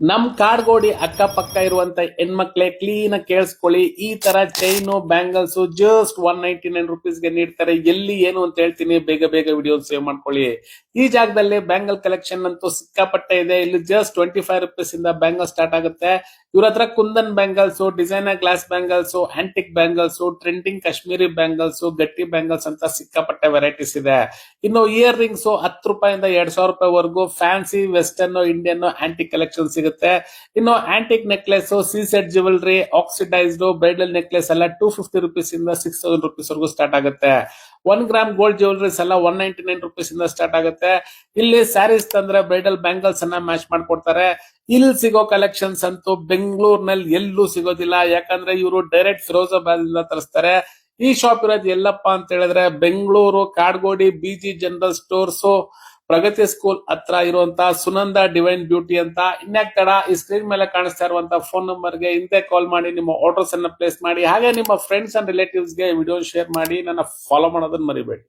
ನಮ್ ಕಾಡ್ಗೋಡಿ ಅಕ್ಕಪಕ್ಕ ಇರುವಂತ ಹೆಣ್ಮಕ್ಳೇ ಕ್ಲೀನ್ ಆಗಿ ಕೇಳಿಸ್ಕೊಳ್ಳಿ. ಈ ತರ ಚೈನು ಬ್ಯಾಂಗಲ್ಸ್ ಜಸ್ಟ್ 199 ರುಪೀಸ್ ಗೆ ನೀಡ್ತಾರೆ. ಎಲ್ಲಿ ಏನು ಅಂತ ಹೇಳ್ತೀನಿ, ಬೇಗ ಬೇಗ ವಿಡಿಯೋ ಸೇವ್ ಮಾಡ್ಕೊಳ್ಳಿ. ಈ ಜಾಗದಲ್ಲಿ ಬ್ಯಾಂಗಲ್ ಕಲೆಕ್ಷನ್ ಅಂತೂ ಸಿಕ್ಕಾಪಟ್ಟೆ ಇದೆ. ಇಲ್ಲಿ ಜಸ್ಟ್ 25 ರುಪೀಸ್ ಇಂದ ಬ್ಯಾಂಗಲ್ ಸ್ಟಾರ್ಟ್ ಆಗುತ್ತೆ. ಇವ್ರ ಹತ್ರ kundan bangles, designer glass bangles, antique bangles, trending Kashmiri bangles, ಗಟ್ಟಿ ಬ್ಯಾಂಗಲ್ಸ್ ಅಂತ ಸಿಕ್ಕಾಪಟ್ಟೆ ವೆರೈಟೀಸ್ ಇದೆ. ಇನ್ನು ಇಯರ್ ರಿಂಗ್ಸ್ 10 ರೂಪಾಯಿಂದ 2000 ರೂಪಾಯಿವರೆಗೂ fancy western Indian antique collection ಸಿಗುತ್ತೆ. ಇನ್ನು ಆಂಟಿಕ್ ನೆಕ್ಲೆಸ್, ಸೀಸೆಟ್ ಜ್ಯುವೆಲರಿ, ಆಕ್ಸಿಡೈಸ್ಡ್ ಬ್ರೈಡಲ್ ನೆಕ್ಲೆಸ್ ಎಲ್ಲ 250 ರುಪೀಸ್ ಇಂದ 6000 ರುಪೀಸ್ ವರೆಗೂ ಸ್ಟಾರ್ಟ್ ಆಗುತ್ತೆ. 1 ಗ್ರಾಮ್ ಗೋಲ್ಡ್ ಜ್ಯುವೆಲರೀಸ್ ಎಲ್ಲ 199 ರುಪೀಸ್ ಇಂದ ಸ್ಟಾರ್ಟ್ ಆಗುತ್ತೆ. ಇಲ್ಲಿ ಸ್ಯಾರೀಸ್ ತಂದ್ರೆ ಬ್ರೈಡಲ್ ಬ್ಯಾಂಗಲ್ಸ್ ಅನ್ನ ಮ್ಯಾಚ್ ಮಾಡ್ಕೊಡ್ತಾರೆ. ಇಲ್ಲಿ ಸಿಗೋ ಕಲೆಕ್ಷನ್ಸ್ ಅಂತೂ ಬೆಂಗಳೂರಿನಲ್ಲಿ ಎಲ್ಲೂ ಸಿಗೋದಿಲ್ಲ. ಯಾಕಂದ್ರೆ ಇವರು ಡೈರೆಕ್ಟ್ ಫಿರೋಜಾಬಾದ್ ಇಂದ ತರಿಸ್ತಾರೆ. ಈ ಶಾಪ್ ಇರೋದು ಎಲ್ಲಪ್ಪ ಅಂತ ಹೇಳಿದ್ರೆ Bengaluru Kadugodi BG general stores Pragati school ಹತ್ರ ಇರುವಂತ ಸುನಂದ ಡಿವೈನ್ ಬ್ಯೂಟಿ ಅಂತ. ಇನ್ಯಾಕ್ ತಡ, ಈ ಸ್ಕ್ರೀನ್ ಮೇಲೆ ಕಾಣಿಸ್ತಾ ಇರುವಂತ ಫೋನ್ ನಂಬರ್ ಗೆ ಹಿಂದೆ ಕಾಲ್ ಮಾಡಿ ನಿಮ್ಮ ಆರ್ಡರ್ಸ್ ಅನ್ನ ಪ್ಲೇಸ್ ಮಾಡಿ. ಹಾಗೆ ನಿಮ್ಮ ಫ್ರೆಂಡ್ಸ್ ಅಂಡ್ ರಿಲೇಟಿವ್ಸ್ ಗೆ ವಿಡಿಯೋ ಶೇರ್ ಮಾಡಿ. ನನ್ನ ಫಾಲೋ ಮಾಡೋದನ್ನ ಮರಿಬೇಡಿ.